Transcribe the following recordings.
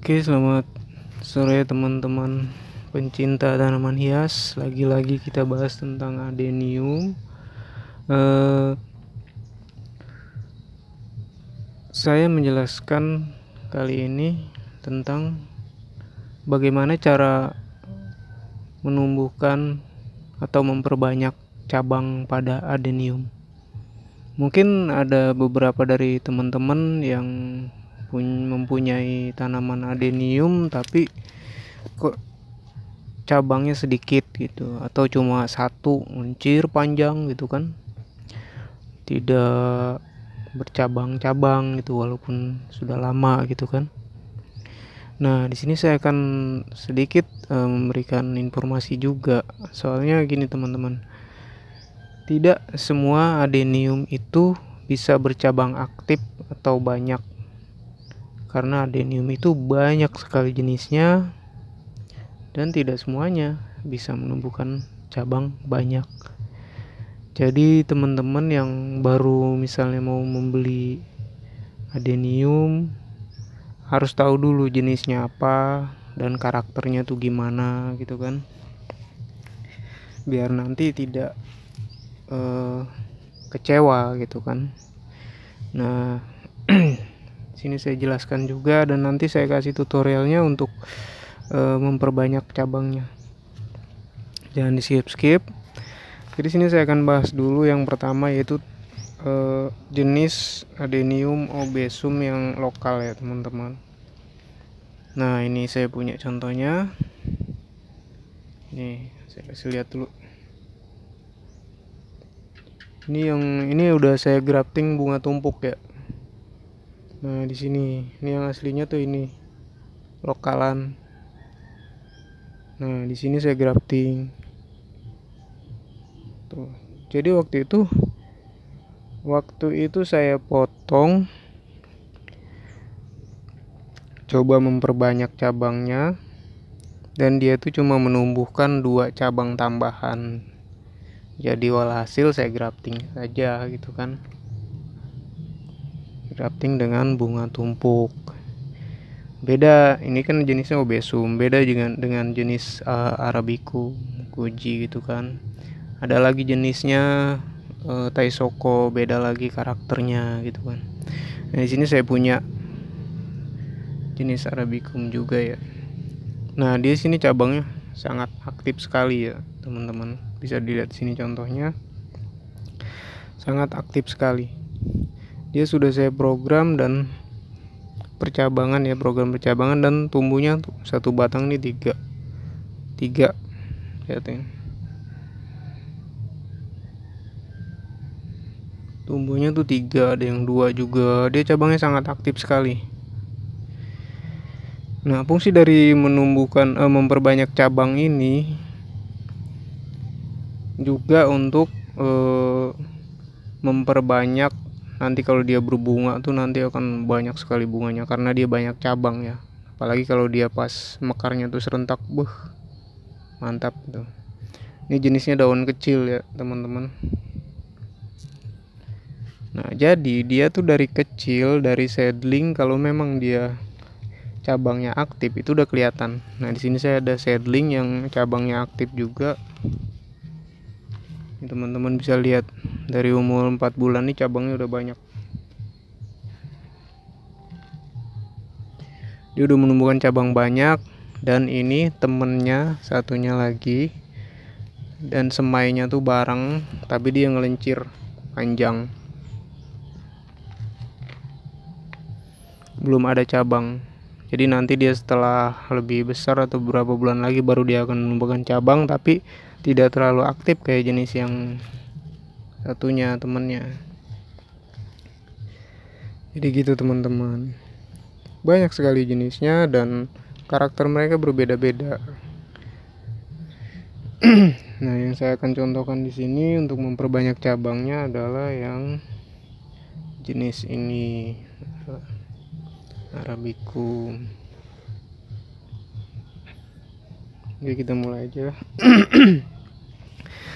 Oke, selamat sore teman-teman pencinta tanaman hias. Lagi-lagi kita bahas tentang adenium. Saya menjelaskan kali ini tentang bagaimana cara menumbuhkan atau memperbanyak cabang pada adenium. Mungkin ada beberapa dari teman-teman yang mempunyai tanaman adenium tapi kok cabangnya sedikit gitu, atau cuma satu muncir panjang gitu kan, tidak bercabang-cabang gitu walaupun sudah lama gitu kan. Nah, di sini saya akan sedikit memberikan informasi juga. Soalnya gini teman-teman, tidak semua adenium itu bisa bercabang aktif atau banyak, karena adenium itu banyak sekali jenisnya dan tidak semuanya bisa menumbuhkan cabang banyak. Jadi teman-teman yang baru misalnya mau membeli adenium harus tahu dulu jenisnya apa dan karakternya tuh gimana gitu kan, biar nanti tidak kecewa gitu kan. Nah, sini saya jelaskan juga dan nanti saya kasih tutorialnya untuk memperbanyak cabangnya. Jangan di skip. Jadi sini saya akan bahas dulu yang pertama, yaitu jenis adenium obesum yang lokal ya teman-teman. Nah, ini saya punya contohnya. Nih, saya kasih lihat dulu. Ini udah saya grafting bunga tumpuk ya. Nah, di sini ini yang aslinya tuh ini lokalan. Nah, di sini saya grafting. Tuh. Jadi waktu itu saya potong, coba memperbanyak cabangnya, dan dia tuh cuma menumbuhkan 2 cabang tambahan. Jadi walhasil saya grafting saja gitu kan. Grafting dengan bunga tumpuk. Beda, ini kan jenisnya obesum, beda dengan jenis Arabicum, Guji gitu kan. Ada lagi jenisnya Taisoko, beda lagi karakternya gitu kan. Nah, di sini saya punya jenis Arabicum juga ya. Nah, di sini cabangnya sangat aktif sekali ya teman-teman, bisa dilihat sini contohnya, sangat aktif sekali. Dia sudah saya program dan program percabangan, dan tumbuhnya tuh satu batang nih tiga lihatin, tumbuhnya tuh 3, ada yang 2 juga. Dia cabangnya sangat aktif sekali. Nah, fungsi dari memperbanyak cabang ini juga untuk memperbanyak nanti kalau dia berbunga tuh nanti akan banyak sekali bunganya karena dia banyak cabang ya. Apalagi kalau dia pas mekarnya tuh serentak, mantap tuh. Ini jenisnya daun kecil ya teman-teman. Nah, jadi dia tuh dari kecil, dari seedling, kalau memang dia cabangnya aktif itu udah kelihatan. Nah, di sini saya ada seedling yang cabangnya aktif juga. Teman-teman bisa lihat dari umur 4 bulan nih cabangnya udah banyak. Dia udah menumbuhkan cabang banyak, dan ini temennya satunya lagi, dan semainya tuh bareng tapi dia ngelincir panjang, belum ada cabang. Jadi nanti dia setelah lebih besar atau beberapa bulan lagi baru dia akan menumbuhkan cabang, tapi tidak terlalu aktif kayak jenis yang satunya temennya. Jadi gitu teman-teman, banyak sekali jenisnya dan karakter mereka berbeda-beda. Nah, yang saya akan contohkan di sini untuk memperbanyak cabangnya adalah yang jenis ini, Arabicum. Oke, kita mulai aja.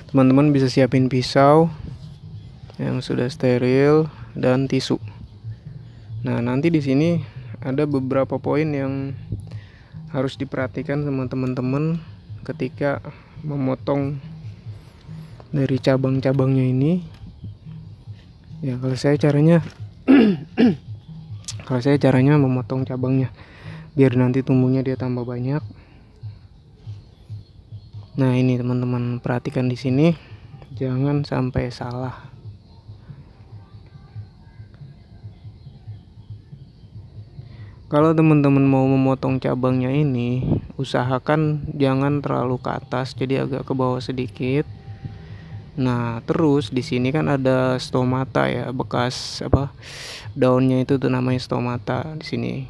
Teman-teman bisa siapin pisau yang sudah steril dan tisu. Nah, nanti di sini ada beberapa poin yang harus diperhatikan sama teman-teman ketika memotong dari cabang-cabangnya ini. Ya kalau saya caranya memotong cabangnya biar nanti tumbuhnya dia tambah banyak. Nah ini teman-teman, perhatikan di sini jangan sampai salah. Kalau teman-teman mau memotong cabangnya ini, usahakan jangan terlalu ke atas, jadi agak ke bawah sedikit. Nah, terus di sini kan ada stomata ya, bekas daunnya itu tuh namanya stomata di sini.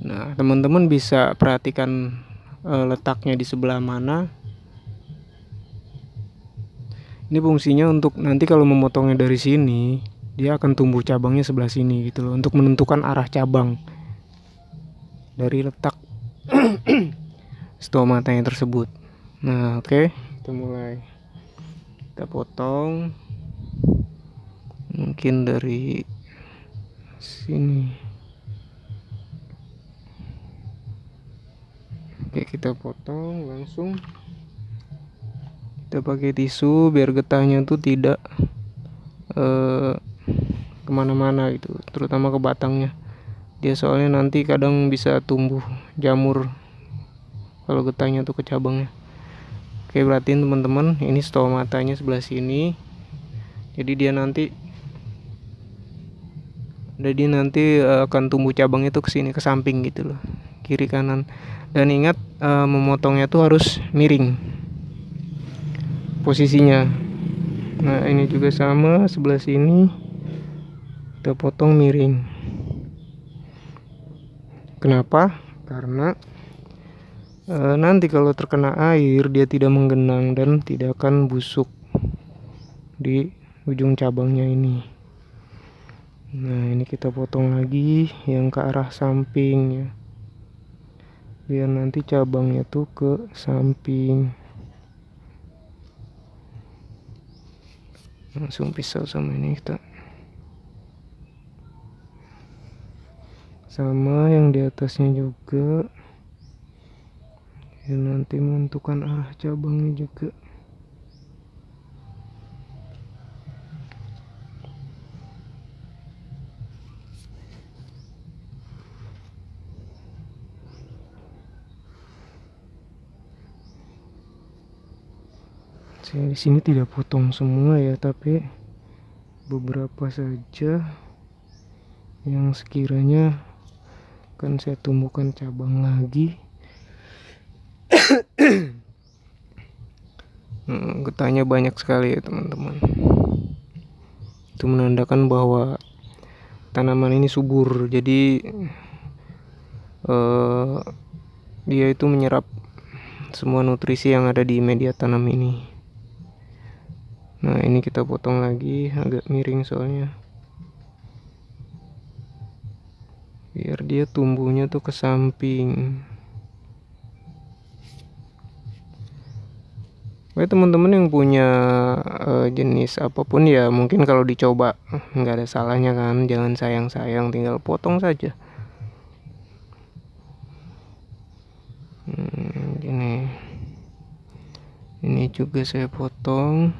Nah, teman-teman bisa perhatikan letaknya di sebelah mana. Ini fungsinya untuk nanti kalau memotongnya dari sini, dia akan tumbuh cabangnya sebelah sini gitu loh, untuk menentukan arah cabang dari letak stomatanya tersebut. Nah, oke, kita mulai. Kita potong mungkin dari sini. Oke, kita potong langsung. Kita pakai tisu biar getahnya tuh tidak kemana-mana gitu, terutama ke batangnya. Dia soalnya nanti kadang bisa tumbuh jamur kalau getahnya tuh ke cabangnya. Oke, perhatiin teman-teman, ini stomatanya sebelah sini. Jadi dia nanti akan tumbuh cabangnya tuh ke sini, ke samping gitu loh, kiri kanan. Dan ingat, memotongnya tuh harus miring posisinya. Nah, ini juga sama, sebelah sini kita potong miring. Kenapa? Karena nanti kalau terkena air dia tidak menggenang dan tidak akan busuk di ujung cabangnya ini. Nah, ini kita potong lagi yang ke arah samping ya, biar nanti cabangnya tuh ke samping. Langsung pisau sama ini, kita sama yang di atasnya juga ya, nanti menentukan arah cabangnya juga. Saya di sini tidak potong semua ya, tapi beberapa saja yang sekiranya akan saya tumbuhkan cabang lagi. Getahnya banyak sekali ya teman-teman. Itu menandakan bahwa tanaman ini subur, jadi dia itu menyerap semua nutrisi yang ada di media tanam ini. Nah, ini kita potong lagi, agak miring soalnya, biar dia tumbuhnya tuh ke samping. Oke teman-teman yang punya jenis apapun ya, mungkin kalau dicoba nggak ada salahnya kan, jangan sayang-sayang, tinggal potong saja. Gini, ini juga saya potong.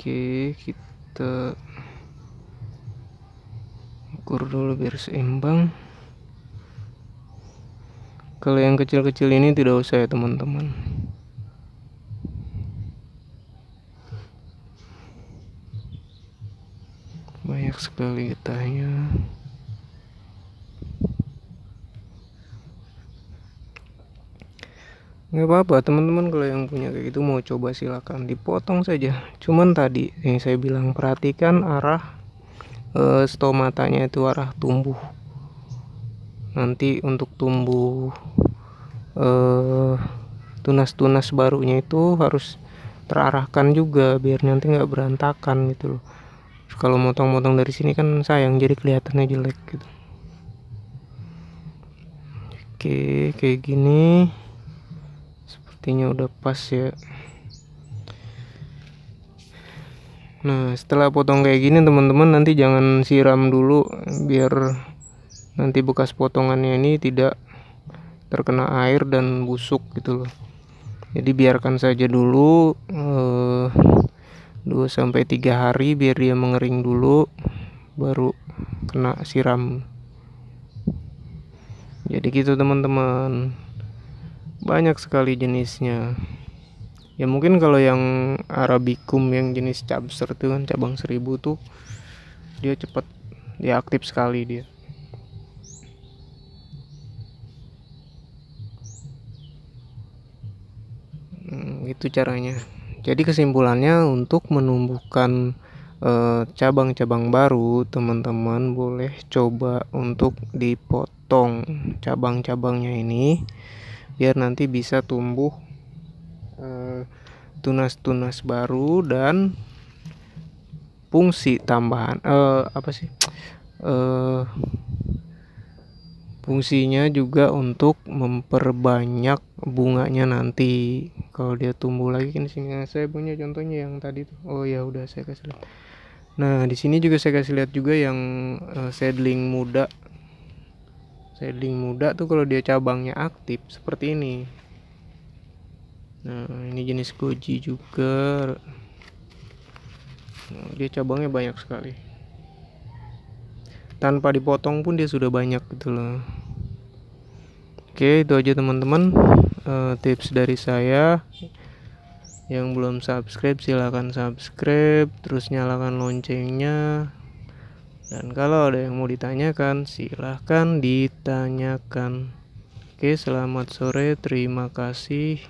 Oke, kita ukur dulu biar seimbang. Kalau yang kecil-kecil ini tidak usah ya teman-teman. Banyak sekali getahnya. Nggak apa-apa teman-teman, kalau yang punya kayak gitu mau coba silakan dipotong saja. Cuman tadi yang saya bilang, perhatikan arah stomatanya itu, arah tumbuh. Nanti untuk tumbuh tunas-tunas barunya itu harus terarahkan juga biar nanti nggak berantakan gitu loh. Kalau motong-motong dari sini kan sayang, jadi kelihatannya jelek gitu. Oke, kayak gini sepertinya udah pas ya. Nah, setelah potong kayak gini teman-teman, nanti jangan siram dulu biar nanti bekas potongannya ini tidak terkena air dan busuk gitu loh. Jadi biarkan saja dulu 2-3 hari biar dia mengering dulu, baru kena siram. Jadi gitu teman-teman, banyak sekali jenisnya. Ya mungkin kalau yang Arabicum yang jenis cabser tuh kan, cabang 1000 tuh dia cepat, dia aktif sekali dia. Itu caranya. Jadi kesimpulannya, untuk menumbuhkan cabang-cabang baru, teman-teman boleh coba untuk dipotong cabang-cabangnya ini biar nanti bisa tumbuh tunas-tunas baru dan fungsi tambahan fungsinya juga untuk memperbanyak bunganya nanti kalau dia tumbuh lagi. Kan sini saya punya contohnya yang tadi tuh. Oh ya udah saya kasih lihat. Nah di sini juga saya kasih lihat juga yang seedling muda. Seedling muda tuh kalau dia cabangnya aktif seperti ini. Nah ini jenis goji juga. Nah, dia cabangnya banyak sekali. Tanpa dipotong pun dia sudah banyak gitu loh. Oke, itu aja teman-teman tips dari saya. Yang belum subscribe silahkan subscribe, terus nyalakan loncengnya. Dan kalau ada yang mau ditanyakan silahkan ditanyakan. Oke, selamat sore, terima kasih.